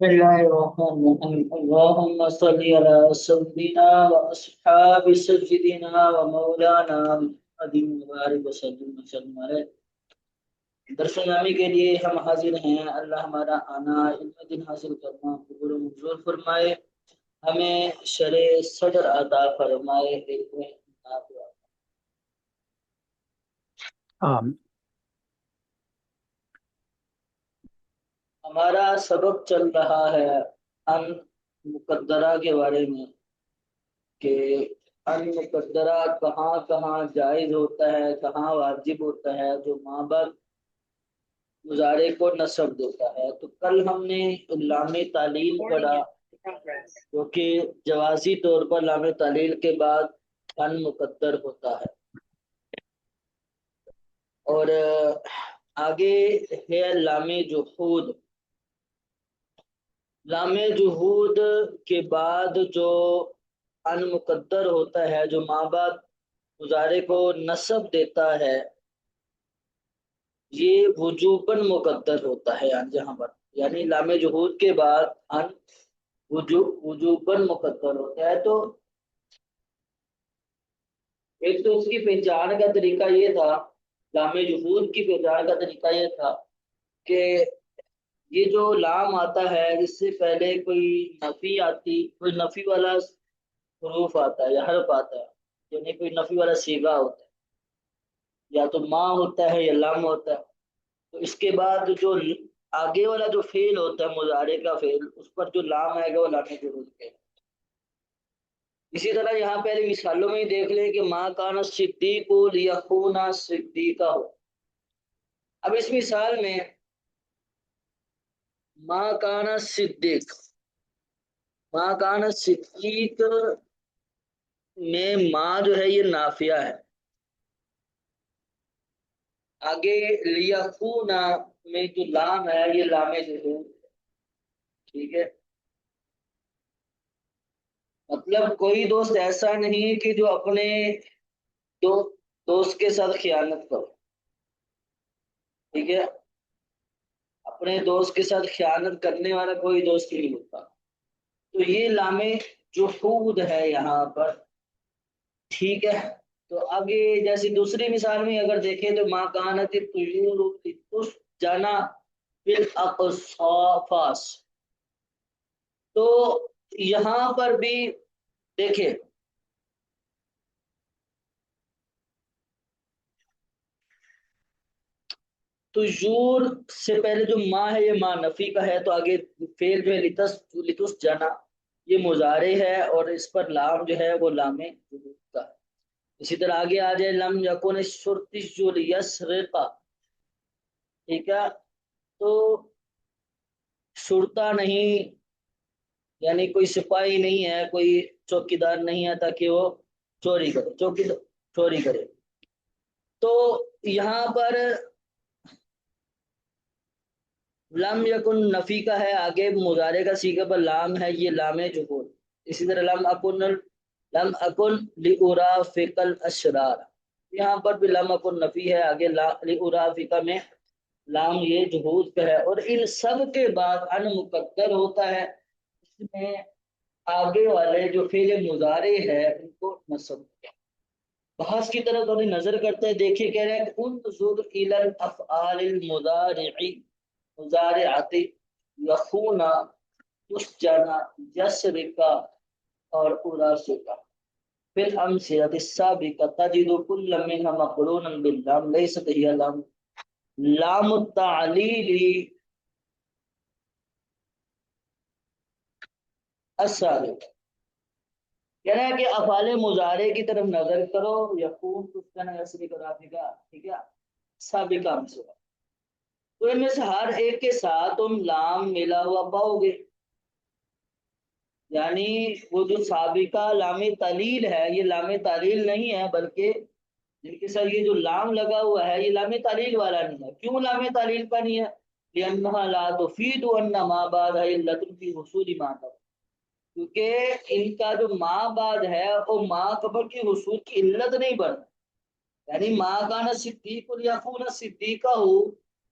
بسم الله الرحمن الرحيم اللهم صل على سيدنا وأصحاب سيدنا ومولانا محمد وبارك وسلم وسلم عليه درس نامی کے لیے ہم حاضر ہیں۔ اللہ ہمارا آنا علم دین حاصل کرنا قبول و منظور فرمائے، ہمیں شرع صدر عطا فرمائے، علم نافع۔ آمین۔ ہمارا سبق چل رہا ہے ان مقدرہ کے بارے میں کہ ان مقدرہ کہاں کہاں جائز ہوتا ہے، کہاں واجب ہوتا ہے، جو ماں باپ مظاہرے کو نصب دیتا ہے۔ تو کل ہم نے لام تعلیل پڑھا جو کہ جوازی طور پر لام تعلیل کے بعد ان مقدر ہوتا ہے، اور آگے ہے لام جحود۔ لام جحود کے بعد جو ان مقدر ہوتا ہے، جو ماں باپ مظاہرے کو نصب دیتا ہے، یہ وجوباً مقدر ہوتا ہے جہاں پر، یعنی لام جحود کے بعد ان وجوباً مقدر ہوتا ہے۔ تو ایک تو اس کی پہچان کا طریقہ یہ تھا، لام جحود کی پہچان کا طریقہ یہ تھا کہ یہ جو لام آتا ہے اس سے پہلے کوئی نفی آتی، کوئی نفی والا حروف آتا ہے یا حرف آتا ہے، یعنی کوئی نفی والا صیغہ ہوتا ہے، یا تو ماں ہوتا ہے یا لام ہوتا ہے۔ تو اس کے بعد جو آگے والا جو فعل ہوتا ہے مضارع کا فعل، اس پر جو لام آئے گا وہ لام جحود ہے۔ اسی طرح یہاں پہلے مثالوں میں ہی دیکھ لیں کہ ماں کان صدیق لیکون صدیقہ ہو۔ اب اس مثال میں ماں کان صدیق، ماں کان صدیق میں ماں جو ہے یہ نافیہ ہے، آگے لیکون میں جو لام ہے یہ لام جحود ہے، ٹھیک ہے۔ مطلب کوئی دوست ایسا نہیں کہ جو اپنے دو دوست کے ساتھ خیانت کرو، ٹھیک ہے، اپنے دوست کے ساتھ خیانت کرنے والا کوئی دوست نہیں ہوتا۔ تو یہ لام جحود ہے یہاں پر، ٹھیک ہے۔ تو آگے جیسے دوسری مثال میں اگر دیکھیں تو ماں کانت الطیور لتسجن بالاقفاص، تو یہاں پر بھی دیکھیں تو یور سے پہلے جو ماں ہے یہ ماں نفی کا ہے، تو آگے فعل جو ہے لتس جانا یہ مضارع ہے، اور اس پر لام جو ہے وہ لام جحود کا ہے۔ اسی طرح آگے آ جائے لم یکن الشرطی لیسرق، ٹھیک ہے، تو شرطہ نہیں، یعنی کوئی سپاہی نہیں ہے، کوئی چوکیدار نہیں ہے تاکہ وہ چوری کرے، چوری کرے۔ تو یہاں پر لم یکن نفی کا ہے، آگے مضارع کا صیغہ پر لام ہے، یہ لام جحود۔ اسی طرح لم اکن لارافق الاشرار، یہاں پر بھی لم اکن نفی ہے، آگے لارافق میں لام یہ جحود کا ہے، اور ان سب کے بعد ان مقدر ہوتا ہے، اس میں آگے والے جو فعل مضارع ہے ان کو نصب کیا۔ بحث کی طرف تھوڑی نظر کرتے ہیں، دیکھیے کہہ رہے ہیں انظر الی الافعال مضارعات یخون تسجن یسرق اور اراسق، فی الامثلۃ السابقہ تجد کل منها مقرونا باللام لیست ہی لام التعلیل السابق، کہہ رہا ہے کہ افعال مضارع کی طرف نظر کرو، یقون تسجن یسرق رافقہ، ٹھیک ہے، سابقہ میں سے، تو ان میں سے ہر ایک کے ساتھ تم لام ملا ہوا پاؤ گے، یعنی وہ جو سابقہ لام تعلیل ہے یہ لام تعلیل نہیں ہے، بلکہ جن کے ساتھ یہ جو لام لگا ہوا ہے یہ لام تعلیل والا نہیں ہے۔ کیوں لام تعلیل کا نہیں ہے؟ لأنها لا تفید ان ما بعد علت فی حصول ما قبل، کیونکہ ان کا جو ما بعد ہے وہ ما قبل کی حصول کی علت نہیں بنتا، یعنی ما کان صدیق لیکون صدیقہ ہو،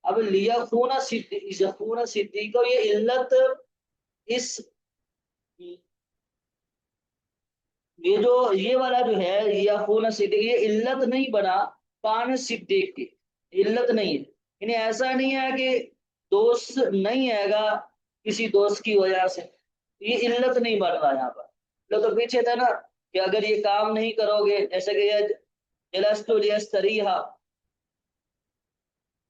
اب لیکون صدیقہ یہ علت اس یہ والا جو ہے یا خون صدیق، یہ علت نہیں بنا کان صدیق کی، علت نہیں ہے، یعنی ایسا نہیں ہے کہ دوست نہیں ہے گا کسی دوست کی وجہ سے، یہ علت نہیں بن رہا یہاں پر۔ تو پیچھے تھا نا کہ اگر یہ کام نہیں کرو گے، جیسے کہ یہ جلست لیستریحا،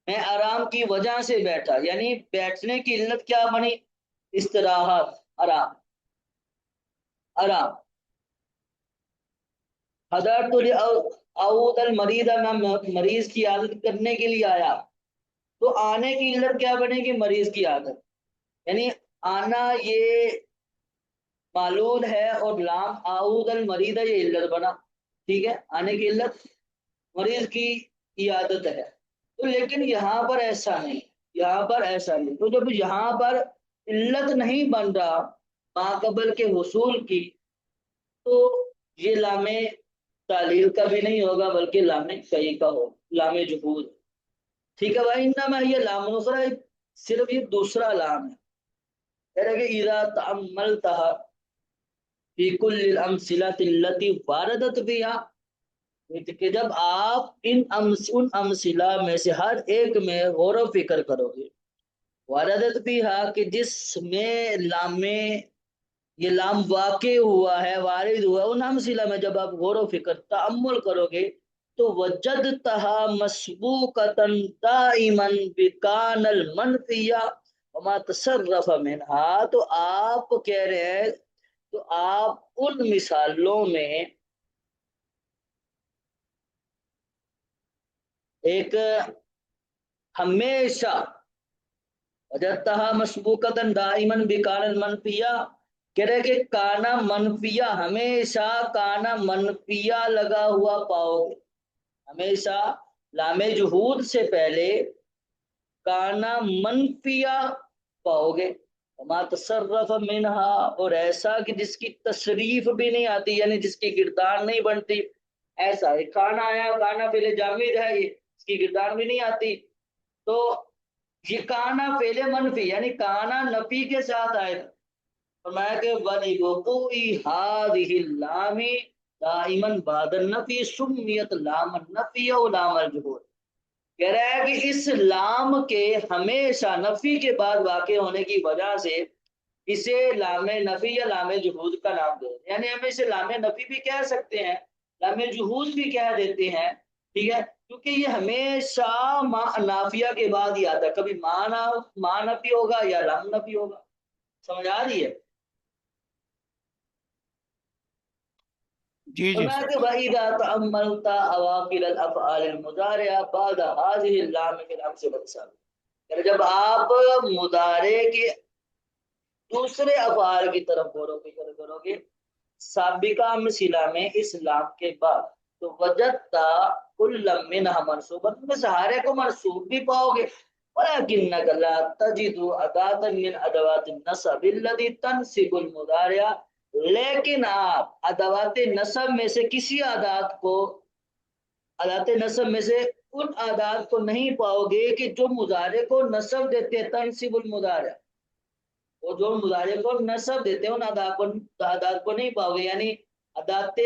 میں آرام کی وجہ سے بیٹھا، یعنی بیٹھنے کی علت کیا بنی؟ استراحت، آرام، آرام۔ حضرت اعود المریض، میں مریض کی عادت کرنے کے لیے آیا، تو آنے کی علت کیا بنے گی؟ مریض کی عادت، یعنی آنا یہ معلول ہے، اور لام اعود المریض یہ علت بنا، ٹھیک ہے، آنے کی علت مریض کی عادت ہے۔ تو لیکن یہاں پر ایسا نہیں، یہاں پر ایسا نہیں، تو جب یہاں پر علت نہیں بن رہا ما قبل کے حصول کی، تو یہ لام تعلیل کا بھی نہیں ہوگا بلکہ لام کئی کا ہو، لام جحود، ٹھیک ہے بھائی۔ انما یہ لام نصرہ صرف یہ دوسرا لام ہے، کہہ رہے کہ اذا تأملتها فی کل الامثلۃ التي واردت بها، کہ جب آپ ان امثلہ میں سے ہر ایک میں غور و فکر کرو گے، واردت بها کہ جس میں لام، یہ لام واقع ہوا ہے، وارد ہوا، ان امثلہ میں جب آپ غور و فکر تأمل کرو گے تو وجدتها مسبوقۃ دائما بکان المنفیہ وما تصرف منها، تو آپ کہہ رہے ہیں، تو آپ ان مثالوں میں ایک ہمیشہ وجدتها مسبوقۃ دائما بکان المنفیہ، کہہ رہے کہ کانا منفیہ، ہمیشہ کانا منفیہ لگا ہوا پاؤ گے، ہمیشہ لام جہود سے پہلے کانا منفیہ پاؤ گے، وما تصرف منہا، اور ایسا کہ جس کی تصریف بھی نہیں آتی، یعنی جس کی گردان نہیں بنتی، ایسا ہے کانا آیا، کانا پہلے جامد ہے، یہ اس کی گردان بھی نہیں آتی، تو یہ کانا فعل منفی، یعنی کانا نفی کے ساتھ آئے گا، فرمایا کہ وَلِوُقُوعِ هَٰذِهِ اللَّامِ دَائِمًا بَعْدَ النَّفْيِ سُمِّيَتْ لَامَ النَّفْيِ أَوْ لَامَ الْجُحُودِ، کہہ رہا ہے کہ اس لام کے ہمیشہ نفی کے بعد واقع ہونے کی وجہ سے اسے لام نفی یا لام جحود کا نام دے، یعنی ہم اسے لام نفی بھی کہہ سکتے ہیں، لام جحود بھی کہہ دیتے ہیں، ٹھیک ہے، کیونکہ یہ ہمیشہ نافیہ کے بعد ہی آتا ہے، کبھی ماں نفی ہوگا یا لام نفی ہوگا، سمجھ آ رہی ہے؟ جی جی فرمایا سر۔ کہ وَإِذَا تَأَمَّلْتَ أَوَاخِرَ الْأَفْعَالِ الْمُضَارِعَةِ بَعْدَ هَٰذِهِ اللَّامِ فِي الْأَمْثِلَةِ السَّابِقَةِ، جب آپ مضارع کے دوسرے افعال کی طرف غور و فکر کرو گے سابقہ امثلہ میں اس لام کے بعد، تو وجدتا کل منها منصوبا، میں سہارے کو منصوب بھی پاؤ گے، ولكنك لا تجد اداة من ادوات النصب التي تنصب المضارع، لیکن آپ ادوات نصب میں سے کسی ادات نصب میں سے ان ادات کو نہیں پاؤ گے کہ جو مضارع کو نصب دیتے ہیں، تنصب المضارع، وہ جو مضارع کو نصب دیتے ہیں ان ادات کو نہیں پاؤ گے، یعنی ادات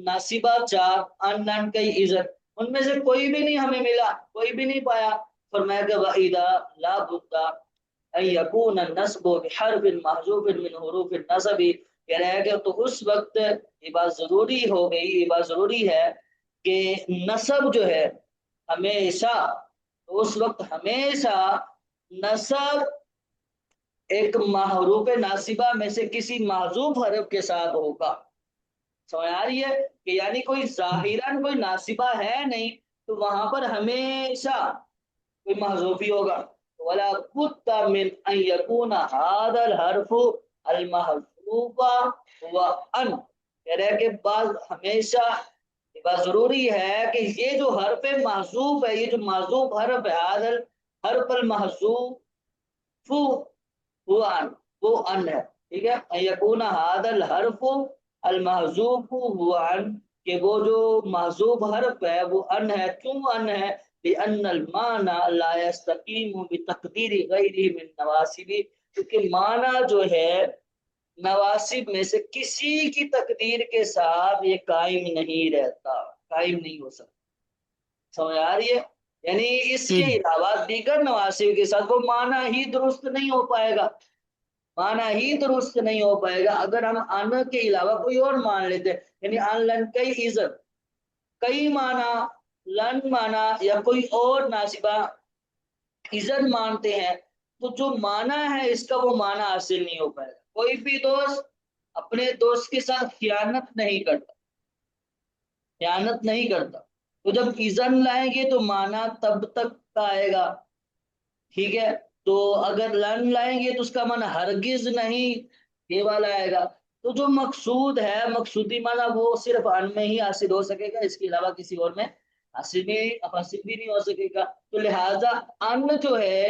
ناصبہ چار، ان کئی عزت، ان میں سے کوئی بھی نہیں ہمیں ملا، کوئی بھی نہیں پایا، فرمایا کہ وَإِذَا لَا بُدَّ أَن يَكُونَ النَّصْبُ بِحَرْفٍ مَحْذُوفٍ مِنْ حُرُوفِ النَّصْبِ، کہہ رہا ہے کہ تو اس وقت یہ بات ضروری ہو گئی، یہ بات ضروری ہے کہ نصب جو ہے ہمیشہ، تو اس وقت ہمیشہ نصب ایک محروف ناصبہ میں سے کسی محذوف حرف کے ساتھ ہوگا، سمجھ آ رہی ہے کہ یعنی کوئی ظاہراً کوئی ناصبہ ہے نہیں، تو وہاں پر ہمیشہ کوئی محذوف ہی ہوگا، ولا بد من ان يكون هذا الحرف المحذوف هو ان، کہہ رہے کہ بعض ہمیشہ یہ بات ضروری ہے کہ یہ جو حرف محذوف ہے، یہ جو محذوف حرف ہے، هذا الحرف المحذوف وہ ان ہے، ٹھیک ہے، یکون هذا الحرف المحذوف هو ان، کہ وہ جو محذوف حرف ہے وہ ان ہے، کیوں ان ہے؟ لأن المعنى لا يستقيم بتقدير غيره من نواسب کیونکہ معنی جو ہے نواسب میں سے کسی کی تقدیر کے ساتھ یہ قائم نہیں رہتا، قائم نہیں ہو سکتا. سمجھ آ رہی ہے؟ یعنی اس جی کے جی علاوہ دیگر نواسب کے ساتھ وہ معنی ہی درست نہیں ہو پائے گا، معنی ہی درست نہیں ہو پائے گا. اگر ہم ان کے علاوہ کوئی اور مان لیتے ہیں، یعنی ان لن کئی عزت، کئی معنی لن مانا یا کوئی اور ناسبہ عزت مانتے ہیں، تو جو معنی ہے اس کا وہ معنی حاصل نہیں ہو پائے گا. کوئی بھی دوست اپنے دوست کے ساتھ خیانت نہیں کرتا، خیانت نہیں کرتا. تو جب ایزن لائیں گے تو معنی تب تک کا آئے گا، ٹھیک ہے. تو اگر لن لائیں گے تو اس کا معنی ہرگز نہیں، یہ والا آئے گا. تو جو مقصود ہے، مقصودی معنی وہ صرف ان میں ہی حاصل ہو سکے گا، اس کے علاوہ کسی اور میں حاصل بھی نہیں ہو سکے گا. تو لہذا ان جو ہے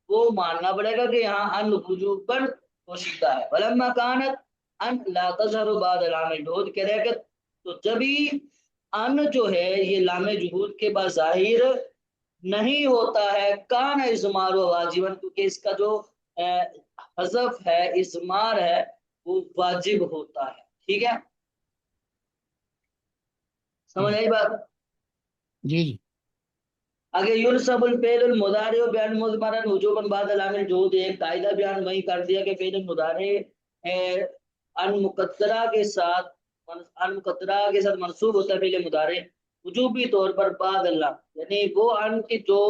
وہ ماننا پڑے گا کہ یہاں ان وجوباً پوشیدہ ہے. ولما کانت ان لا تظہر بعد لام الجحود، کہہ رہے کہ تو جبھی ان جو ہے یہ لام جحود کے بعد ظاہر نہیں ہوتا ہے، کان ازمار و واجباً، کیونکہ اس کا جو حذف ہے، ازمار ہے، وہ واجب ہوتا ہے. ٹھیک ہے، سمجھ جی آئی بات؟ جی جی آگے ينصب الفعل المضارع بأن مضمرا وجوبا بعد لام الجحود، ایک قاعدہ بیان وہی کر دیا کہ فعل مضارع ان مقدرہ کے ساتھ منصوب ہوتا ہے فعل مضارع وجوبی طور پر بعد اللہ، یعنی وہ ان کی جو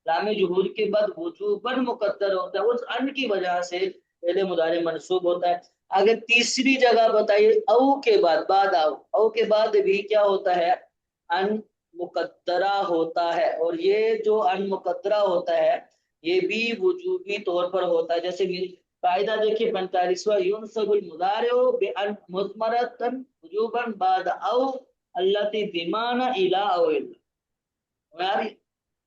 لام جحود کے بعد وجوباً مقدر ہوتا ہے، اس ان کی وجہ سے فعل مضارع منصوب ہوتا ہے. اگر تیسری جگہ بتائیے او کے بعد او کے بعد بھی کیا ہوتا ہے؟ ان مقدرہ ہوتا ہے، اور یہ جو ان مقدرہ ہوتا ہے یہ بھی وجوبی طور پر ہوتا ہے. جیسے قاعدہ دیکھیے 45واں، ينصب المضارع بأن مضمرة وجوبا بعد او التي بمعنى الى او الا.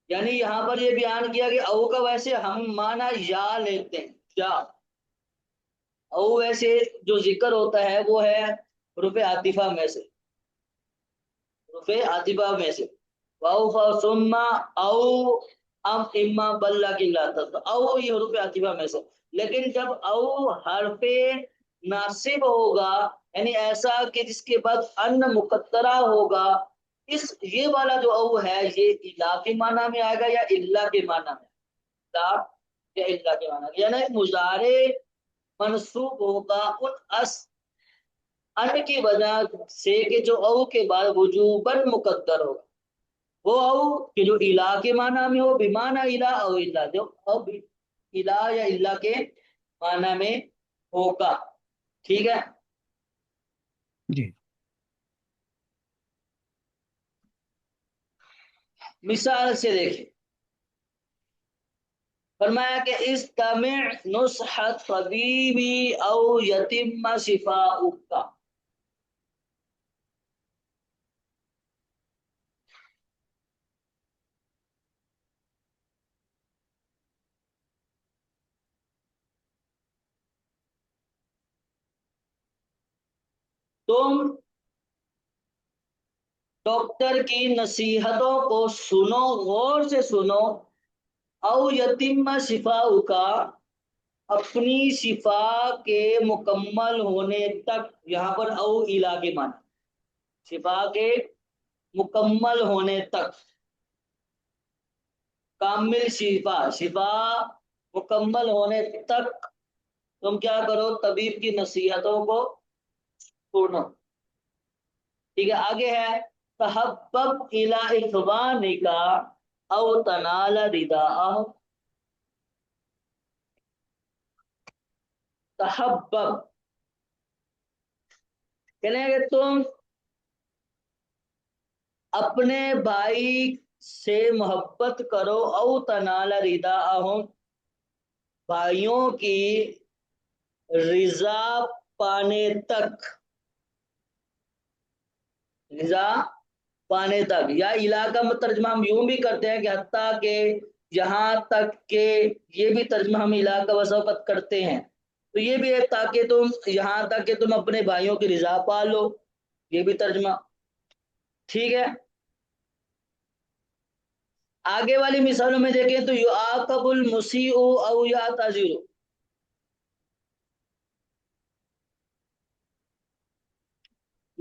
یعنی یہاں پر یہ بیان کیا کہ او کا ویسے ہم معنی یا لیتے ہیں، یا او ویسے جو ذکر ہوتا ہے وہ ہے حروف عاطفہ میں سے، حروف عاطفہ میں سے واو فا ثم او ام اما بلّہ کی لاتا، او یہ حروف عاطفہ میں سے. لیکن جب او حرف ناصب ہوگا، یعنی ایسا کہ جس کے بعد ان مقدرہ ہوگا، اس یہ والا جو او ہے یہ الا کے معنی میں آئے گا یا الا کے معنی میں، الا یا الا کے معنی میں. یعنی مضارع منصوب ہوگا ان کی وجہ سے کہ جو او کے بعد وجوباً مقدر ہوگا، وہ او کہ جو الا کے معنی میں ہو، بمعنی الا او الا، جو او الا یا الا کے معنی میں ہوگا. ٹھیک ہے، جی مثال سے دیکھیں. فرمایا کہ استمع نصحت طبیبی او یتم شفاؤک. تم ڈاکٹر کی نصیحتوں کو سنو، غور سے سنو، او یتم شفاؤک، اپنی شفا کے مکمل ہونے تک. یہاں پر او الا کے معنی، شفا کے مکمل ہونے تک، کامل شفا، شفا مکمل ہونے تک تم کیا کرو؟ طبیب کی نصیحتوں کو سنو. ٹھیک ہے، آگے ہے تحبب الی اخوانک او تنال رداء. تحبب کہنے کہ تم اپنے بھائی سے محبت کرو، او تنال رداءہم، بھائیوں کی رضا پانے تک، رضا پانے تک. یا علاقہ میں ترجمہ ہم یوں بھی کرتے ہیں کہ حتیٰ کہ، یہاں تک کہ، یہ بھی ترجمہ ہم علاقہ وسوقت کرتے ہیں. تو یہ بھی ہے تاکہ تم، یہاں تک کہ تم اپنے بھائیوں کی رضا پا لو، یہ بھی ترجمہ. ٹھیک ہے، آگے والی مثالوں میں دیکھیں تو یعاقب المسیء او یعتذر،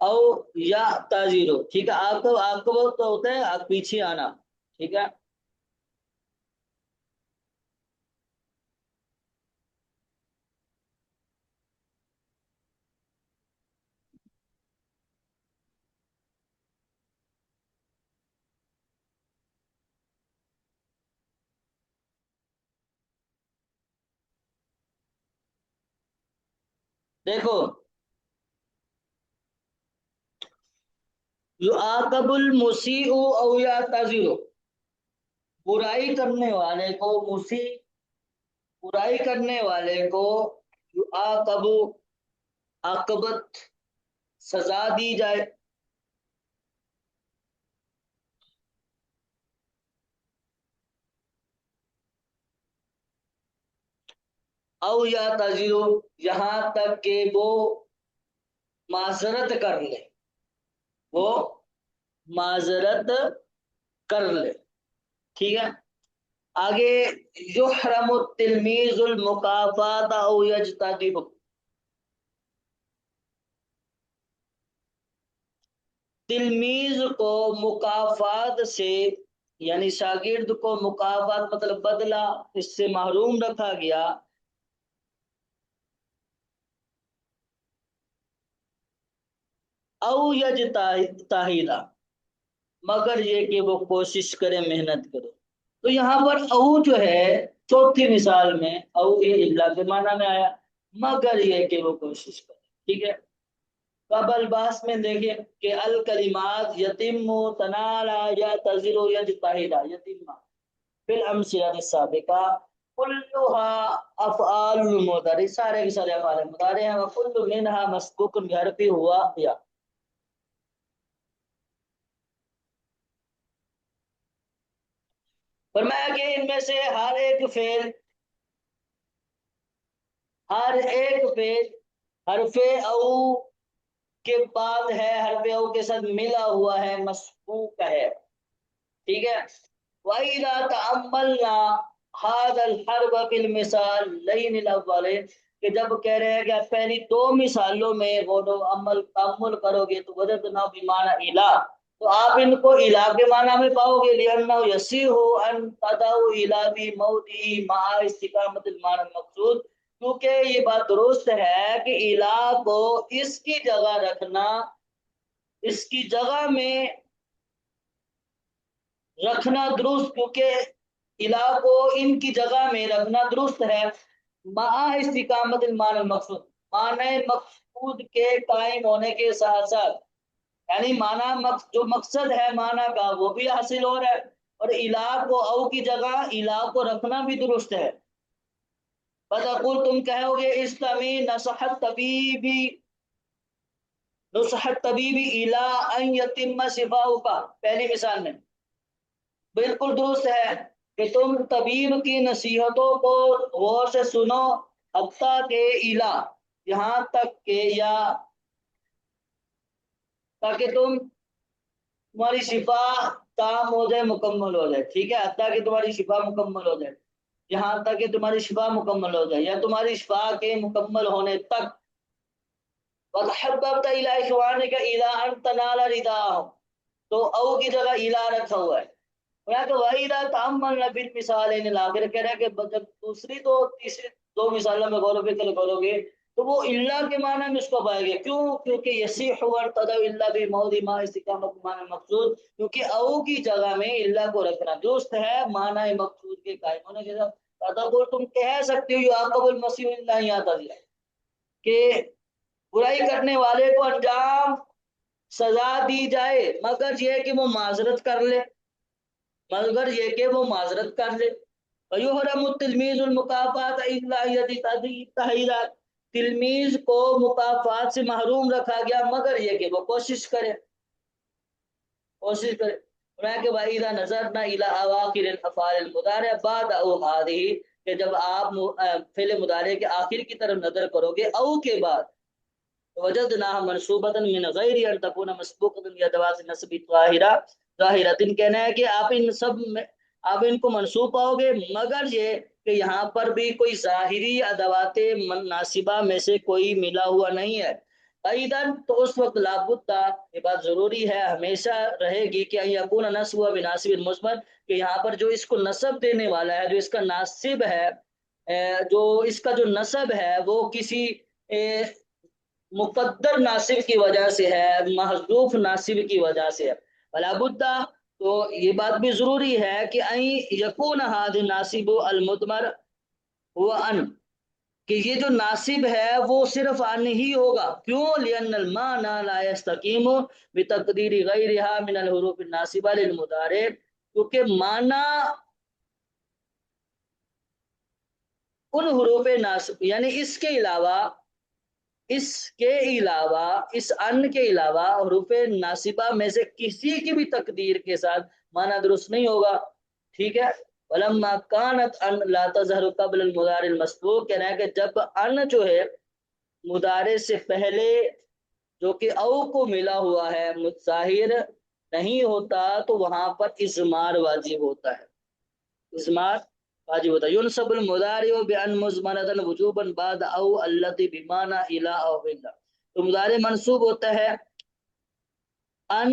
او یا تازیرو، ٹھیک ہے، عاقب تو ہوتا ہے پیچھے آنا، ٹھیک ہے۔ دیکھو، یعاقب المسیء او یا تازیرو، برائی کرنے والے کو مسیء، برائی کرنے والے کو یعاقب، عاقبت، سزا دی جائے، او یا تازیرو، یہاں تک کہ وہ معذرت کر لے، وہ معذرت کر لے، ٹھیک ہے۔ آگے، یحرم التلمیذ المکافات او یجتنب، تلمیذ کو مکافات سے، یعنی شاگرد کو مکافات مطلب بدلہ، اس سے محروم رکھا گیا، او یجتہد، مگر یہ کہ وہ کوشش کرے، محنت کرے۔ تو یہاں پر او جو ہے چوتھی مثال میں او یہ اللہ کے معنی میں آیا، مگر یہ کہ وہ کوشش کرے، ٹھیک ہے۔ اب الباس میں دیکھیں کہ الکلمات یتم، تنالا، یا تزر، یجتہد، یتیم فی الامثلہ السابقہ کلها افعال مضارع، سارے کے سارے افعال مضارع ہیں، وکل منها مسبوق بحرف ہوا یا، فرمایا کہ ان میں سے ہر ایک فعل حرف او کے بعد ہے، حرف او کے ساتھ ملا ہوا ہے، مسبوق ہے، ٹھیک ہے۔ وَإِذَا تَأَمَّلْنَا هَذَا الْحَرْفَ فِي الْمِثَالَيْنِ الْأَوَّلَيْنِ، کہ جب کہہ رہے ہیں کہ آپ پہلی دو مثالوں میں غور و تأمل کرو گے تو وجدنا بمعنی الہ، تو آپ ان کو الہ کے معنی میں پاؤ گے، لِأَنَّهُ يَصِحُ أَن تَدَعُوا إِلَى بِمَوْضِعِ مَعَ اسْتِقَامَةِ الْمَعنى المقصود، کیونکہ یہ بات درست ہے کہ الہ کو اس کی جگہ رکھنا، اس کی جگہ میں رکھنا درست، کیونکہ الہ کو ان کی جگہ میں رکھنا درست ہے، مع استقامت المعنی المقصود، معنی مقصود کے قائم ہونے کے ساتھ ساتھ، یعنی معنی جو مقصد ہے معنی کا وہ بھی حاصل ہو رہا ہے، اور الہ کو او کی جگہ الہ کو رکھنا بھی درست ہے۔ فتقول، تم کہو گے، اسلامی نصحت طبیبی، نصحت طبیبی الہ ان یتم شفاؤ کا، پہلی مثال میں بالکل درست ہے کہ تم طبیب کی نصیحتوں کو غور سے سنو، حتیٰ کہ الہ، یہاں تک کہ، یا تاکہ تمہاری شفا تام ہو جائے، مکمل ہو جائے، ٹھیک ہے، حتیٰ کہ تمہاری شفا مکمل ہو جائے، یہاں تک کہ تمہاری شفا مکمل ہو جائے، یا تمہاری شفا کے مکمل ہونے تک۔ وَتَحَبَّبْتَ إِلَىٰ إِخْوَانِكَ إِذَا أَن تَنَالَ رِضَاءَهُمْ، تو او کی جگہ الہ رکھا ہوا ہے۔ وَإِذَا تَأَمَّلْنَا فِي الْمِثَالَيْنِ الْآخِرَ، کہہ رہا ہے کہ جب دوسری تو تیسری دو مثالوں میں غور و فکر کرو گے تو وہ اللہ کے معنی میں اس کو پائے گے، کیوں؟ کیونکہ یصیح وارتدع الا بموضع ما استقامت معنی مقصود، کیونکہ او کی جگہ میں اللہ کو رکھنا درست ہے، معنی مقصود کے قائم ہونے کے ساتھ۔ تدبر، تم کہہ سکتے ہو یعقب المسیح اللہ یاتا کہ برائی کرنے والے کو انجام سزا دی جائے، مگر یہ کہ وہ معذرت کر لے، مگر یہ کہ وہ معذرت کر لے۔ وَيُحْرَمُ التِّلْمِيذُ الْمُكَافَأَةَ إِلَّا يَجْتَهِدَ، تلمیذ کو مکافات سے محروم رکھا گیا مگر یہ کہ وہ کوشش کرے، کوشش کرے۔ کہ وَإِذَا نَظَرْنَا إِلَىٰ أَوَاخِرِ الْأَفْعَالِ الْمُضَارِعَةِ بَعْدَ أَوْ هَٰذِهِ، کہ جب آپ فعل مضارع کے آخر کی طرف نظر کرو گے او کے بعد، وجدناها منصوبة من غیر ان تكون مسبوقة بأدوات النصب الظاہرہ، کہنا ہے کہ آپ ان سب میں آپ ان کو منصوب پاؤ گے، مگر یہ کہ یہاں پر بھی کوئی ظاہری ادوات مناسبہ میں سے کوئی ملا ہوا نہیں ہے ایدن، تو اس وقت لابد، یہ بات ضروری ہے، ہمیشہ رہے گی کہ یکون نصب و بناسب المثبت، کہ یہاں پر جو اس کو نصب دینے والا ہے، جو اس کا ناصب ہے، جو اس کا جو نصب ہے وہ کسی مقدر ناصب کی وجہ سے ہے، محذوف ناصب کی وجہ سے ہے، فلا بد، تو یہ بات بھی ضروری ہے کہ یکون ہاد ناصب المدمر ہوا ان، کہ یہ جو ناصب ہے وہ صرف ان ہی ہوگا، کیوں؟ لأن المعنى لا يستقيم بتقدیر غیرها من الحروف الناصبہ للمضارع، کیونکہ معنی ان حروف ناصب یعنی اس کے علاوہ، اس ان کے علاوہ حروف ناصبہ میں سے کسی کی بھی تقدیر کے ساتھ معنی درست نہیں ہوگا، ٹھیک ہے؟ ولما كانت ان لا تظهر قبل المضارع المسبوق، کہنا ہے کہ جب ان جو ہے مضارع سے پہلے جو کہ او کو ملا ہوا ہے ظاہر نہیں ہوتا، تو وہاں پر اضمار واجب ہوتا ہے، اضمار واجب ہوتا ہے۔ ينصب المضارع بان مضمرة وجوبا بعد او التي بمعنى الى او الا، تو مضارع منصوب ہوتا ہے ان،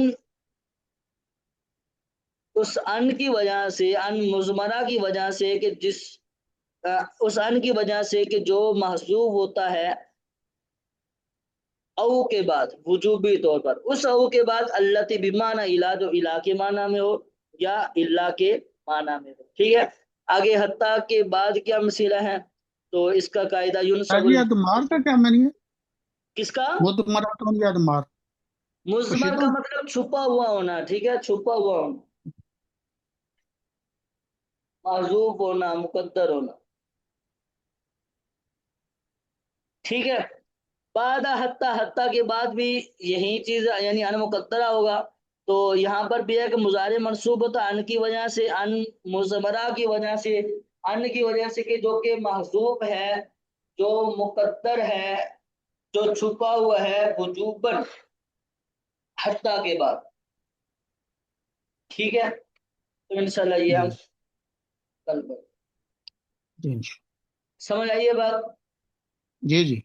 اس ان کی وجہ سے، ان مضمرہ کی وجہ سے، کہ اس ان کی وجہ سے کہ جو محذوف ہوتا ہے او کے بعد وجوبی طور پر، اس او کے بعد التی بمعنی الا، جو الا کے معنی میں ہو یا الا کے معنی میں ہو، ٹھیک ہے؟ آگے حتیٰ کے بعد کیا مسئلہ ہے؟ تو اس کا قاعدہ ينصب تاکہ ادمار کا کیا معنی ہے؟ کس کا؟ مدمر تو نہیں ادمار مضمر پوشیدہ۔ کا مطلب چھپا ہوا ہونا، ٹھیک ہے، چھپا ہوا ہونا، معذوف ہونا، مقدر ہونا، ٹھیک ہے؟ بعد حتیٰ، حتیٰ کے بعد بھی یہی چیز یعنی ان مقدرہ ہوگا، تو یہاں پر بھی ہے کہ مضارع منصوب ہوتا ان کی وجہ سے، ان مضمرہ کی وجہ سے، ان کی وجہ سے کہ جو کہ محذوف ہے، جو مقدر ہے، جو چھپا ہوا ہے وجوباً، حتیٰ کے بعد، ٹھیک ہے؟ تو انشاءاللہ یہ ہم جی کل پر جی سمجھ آئیے بات؟ جی جی۔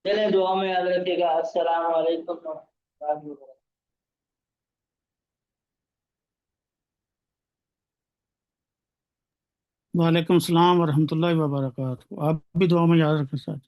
چلیں دعا میں یاد رکھیے گا۔ السلام علیکم ورحمۃ اللہ وبرکاتہ۔ وعلیکم السلام ورحمۃ اللہ وبرکاتہ، آپ بھی دعا میں یاد رکھیں ساتھ۔